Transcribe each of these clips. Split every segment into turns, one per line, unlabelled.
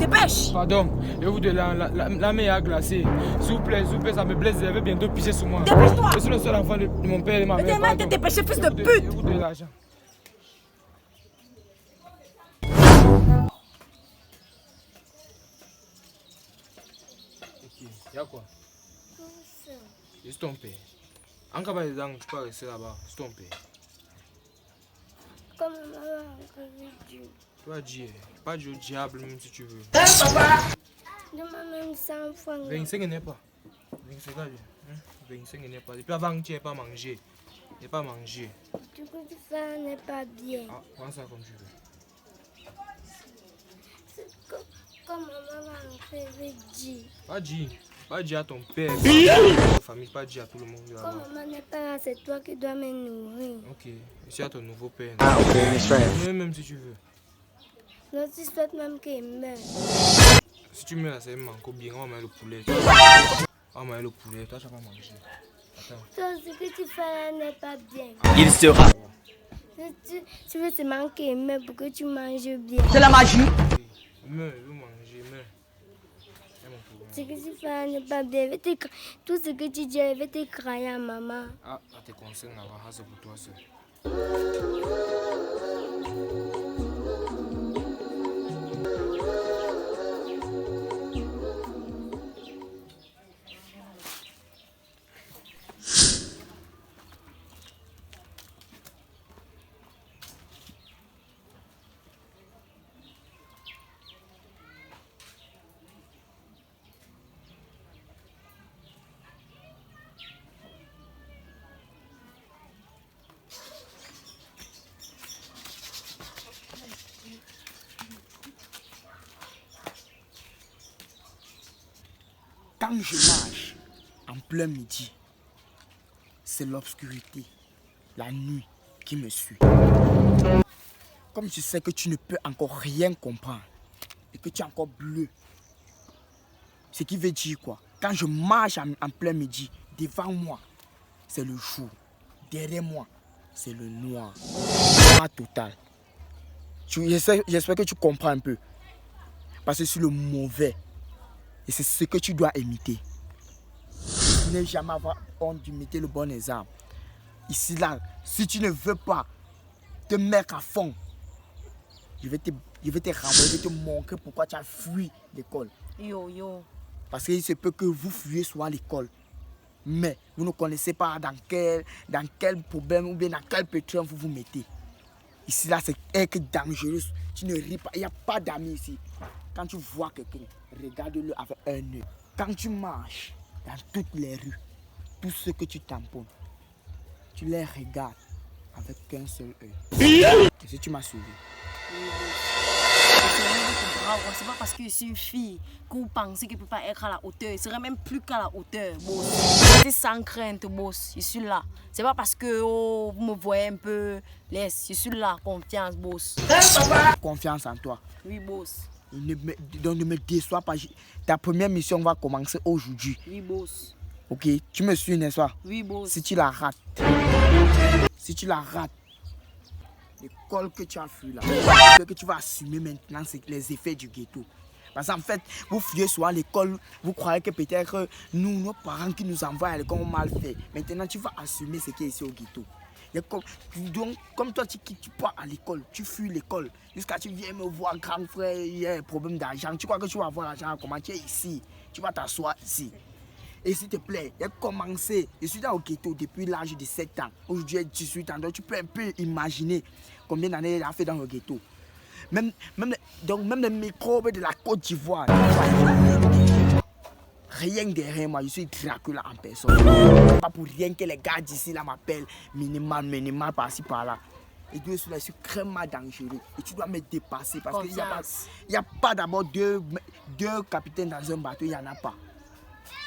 Dépêche!
Pardon, je vous donne la main est glacée. S'il vous plaît, ça me blesse, je vais bientôt pisser sur moi.
Dépêche-toi!
Je suis le seul enfant de mon père et de ma mère.
Mais t'es dépêché, fils de pute!
Je vous donne l'argent. Ok, y'a quoi? C'est ton père. En cas de tu peux rester là-bas, c'est ton père.
Comme maman a dit.
Tu vas dire, pas du diable même si tu veux.
Demande même 100 fois.
25 n'est pas. 25 là, 25 n'est pas. Depuis avant tu n'es pas mangé. Tu n'es pas mangé.
Du coup, tu fais n'est pas bien.
Ah, prends ça comme tu veux.
Comme maman a dit.
Pas dire à ton père, à ta famille, pas dire à tout le monde.
Comme maman n'est pas là, c'est toi qui dois me nourrir.
Ok, je suis à ton nouveau père.
Ah, ok, that's right.
Même si tu veux.
Non, tu souhaites même qu'il meure.
Si tu meurs, c'est manque bien, on va mettre le poulet. On va mettre le poulet, toi tu vas pas manger. Attends.
Toi, ce que tu fais là n'est pas bien.
Il sera.
Tu veux te manquer, mais pour que tu manges bien.
C'est la magie.
Meurs, je veux manger, meurs.
Ce que tu fais là n'est pas bien. Tout ce que tu dis, je vais te crailler à maman.
Ah, tes conseils là-bas, c'est pour toi seul.
Quand je marche en plein midi, c'est l'obscurité, la nuit qui me suit. Comme je sais que tu ne peux encore rien comprendre et que tu es encore bleu, ce qui veut dire quoi? Quand je marche en plein midi, devant moi, c'est le jour. Derrière moi, c'est le noir. Noir total. J'espère que tu comprends un peu. Parce que c'est le mauvais. Et c'est ce que tu dois imiter. Ne jamais avoir honte d'imiter le bon exemple. Ici, là, si tu ne veux pas te mettre à fond, je vais te renvoyer, je vais te montrer pourquoi tu as fui l'école.
Yo.
Parce qu'il se peut que vous fuyez soit l'école. Mais vous ne connaissez pas dans quel problème ou bien dans quel pétrin vous vous mettez. Ici, là, c'est dangereux. Tu ne ris pas. Il n'y a pas d'amis ici. Quand tu vois quelqu'un, regarde-le avec un œil. Quand tu marches dans toutes les rues, tous ceux que tu tamponnes, tu les regardes avec un seul œil. Est-ce que tu m'as suivi?
C'est pas parce que je suis une fille que vous pensez qu'il ne peut pas être à la hauteur. Il serait même plus qu'à la hauteur, boss. C'est sans crainte, boss. Je suis là. C'est pas parce que vous me voyez un peu laisse. Je suis là. Confiance, boss.
Confiance en toi.
Oui, boss.
Donc ne me déçois pas. Ta première mission va commencer aujourd'hui.
Oui, boss.
Ok, tu me suis, n'est-ce pas?
Oui, boss.
Si tu la rates, l'école que tu as fui là, ce que tu vas assumer maintenant, c'est les effets du ghetto. Parce qu'en fait, vous fuyez souvent à l'école, vous croyez que peut-être nous, nos parents qui nous envoient à l'école ont mal fait. Maintenant, tu vas assumer ce qui est ici au ghetto. Donc, comme toi, tu pars à l'école, tu fuis l'école, jusqu'à tu viens me voir, grand frère, il y a un problème d'argent. Tu crois que tu vas avoir l'argent, comment tu es ici? Tu vas t'asseoir ici. Et s'il te plaît, j'ai commencé, je suis dans le ghetto depuis l'âge de 7 ans. Aujourd'hui, j'ai 18 ans, donc tu peux un peu imaginer combien d'années il a fait dans le ghetto. Même les microbes de la Côte d'Ivoire. Rien derrière moi, je suis Dracula en personne. Pas pour rien que les gars d'ici là m'appellent minimal par-ci par-là. Et Dieu je suis extrêmement dangereux. Et tu dois me dépasser parce qu'il n'y a pas d'abord deux capitaines dans un bateau, il n'y en a pas.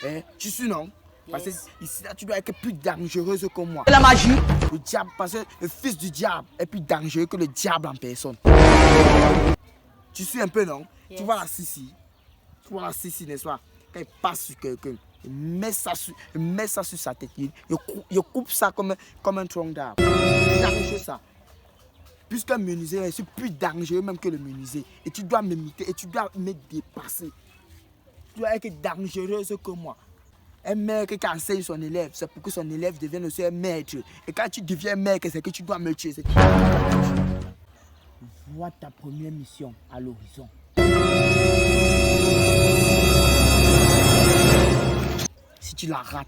Hein? Tu suis non? Parce que ici là, tu dois être plus dangereuse que moi.
La magie.
Le diable, parce que le fils du diable est plus dangereux que le diable en personne. Tu suis un peu non? Tu vois la Sissi? Tu vois la Sissi, n'est-ce pas? Quand il passe sur quelqu'un, il met ça sur sa tête. Il coupe ça comme un tronc d'arbre. Il arrache ça. Puisqu'un menuisier, c'est plus dangereux même que le menuisier. Et tu dois m'imiter et tu dois me dépasser. Tu dois être dangereuse que moi. Un maître qui enseigne son élève, c'est pour que son élève devienne aussi un maître. Et quand tu deviens maître, c'est que tu dois me tuer. Vois ta première mission à l'horizon. Si tu la rates,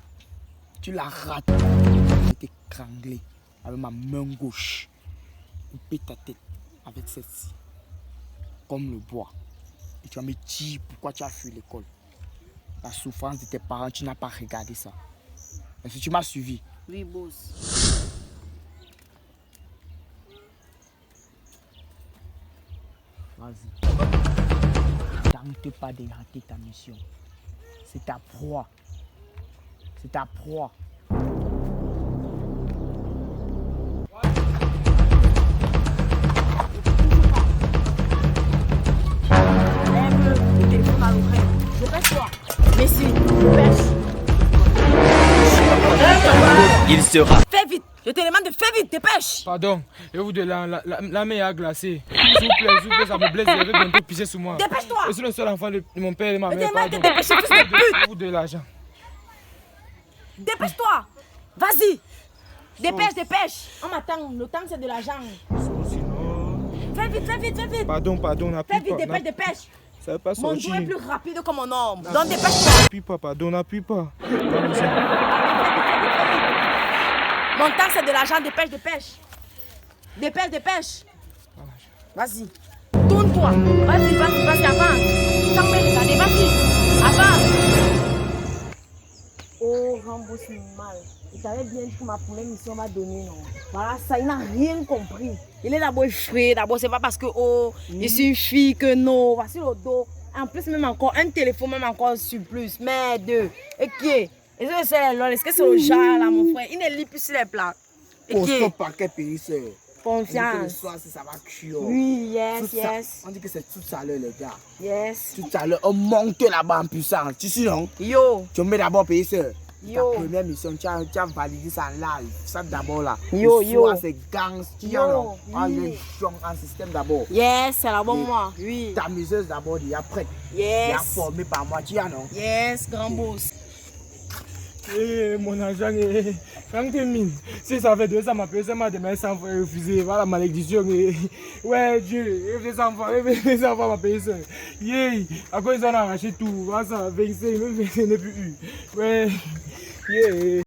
je vais t'étrangler avec ma main gauche. Couper ta tête avec celle-ci, comme le bois. Et tu vas me dire pourquoi tu as fui l'école. La souffrance de tes parents, tu n'as pas regardé ça. Est-ce que tu m'as suivi?
Oui, boss.
Vas-y. Tente pas de rater ta mission. C'est ta proie. C'est ta proie.
Le téléphone à l'oreille. Dépêche-toi. Messi, dépêche.
Il sera.
Fais vite. Je te demande de faire vite, dépêche.
Pardon, et vous de la main a glacé. S'il vous plaît, ça me blesse, je vais bientôt pisser sur moi.
Dépêche-toi.
Je suis le seul enfant de mon père et de ma
Je te
mère.
demande de
Pardon.
dépêcher, fils de pute.
Vous de l'argent.
Dépêche-toi. Vas-y. Dépêche, dépêche. On m'attend. Le temps, c'est de l'argent.
Sinon...
Fais vite, fais vite, fais vite.
Pardon,
Fais
n'appuie
vite,
pas.
dépêche, dépêche.
Ça va pas
Mon
sortir.
dos est plus rapide que mon homme. Donc dépêche-toi.
N'appuie pas, pardon, n'appuie pas. Pardon, ça.
Mon temps, c'est de l'argent. Dépêche, dépêche. Dépêche, dépêche. Vas-y. Tourne-toi. Vas-y, avance. T'en mets regarder, vas-y. Avance. Oh, rembourse mal. Il t'avait bien dit que ma première mission m'a donné, non. Voilà, ça, il n'a rien compris. Il est d'abord effrayé. D'abord, c'est pas parce que, oh, je suis une fille que non. Voici le dos. En plus, même encore, un téléphone, même encore sur plus. Merde. Ok. Est-ce que c'est l'ol? Est-ce que c'est le genre là, mon frère? Il ne lit plus sur les plats.
Pose ton
Ok.
paquet périsseur.
Confiance.
Le soir, si ça va cuire.
Oui, yes,
Tout ça,
yes,
on dit que c'est tout à l'heure, les gars.
yes.
Tout à l'heure, on monte là-bas en puissance. Tu sais, non?
Yo,
Tu mets d'abord périsseur. Ta
Yo.
première mission, tu as validé ça en live. Ça d'abord là.
Yo,
Le
yo.
soir, c'est gangster.
Yo,
Non? Ah,
oui.
les gens en système d'abord.
yes, c'est la bonne
Oui.
moi. Oui.
Ta museuse d'abord, il y a prête. Il y a
Yes.
formé par moi, tu as non?
Yes, grand boss.
Mon argent est... Quand tu mines, si ça fait 2 ans, ma personne m'a demandé 100 fois refusé. Voilà la malédiction. Ouais, Dieu, refusé 100 fois, refusé 100 fois ma personne. Yeah, à quoi ils ont arraché tout? Voilà ça, 25, même 25 n'est plus eu. Ouais, yeah.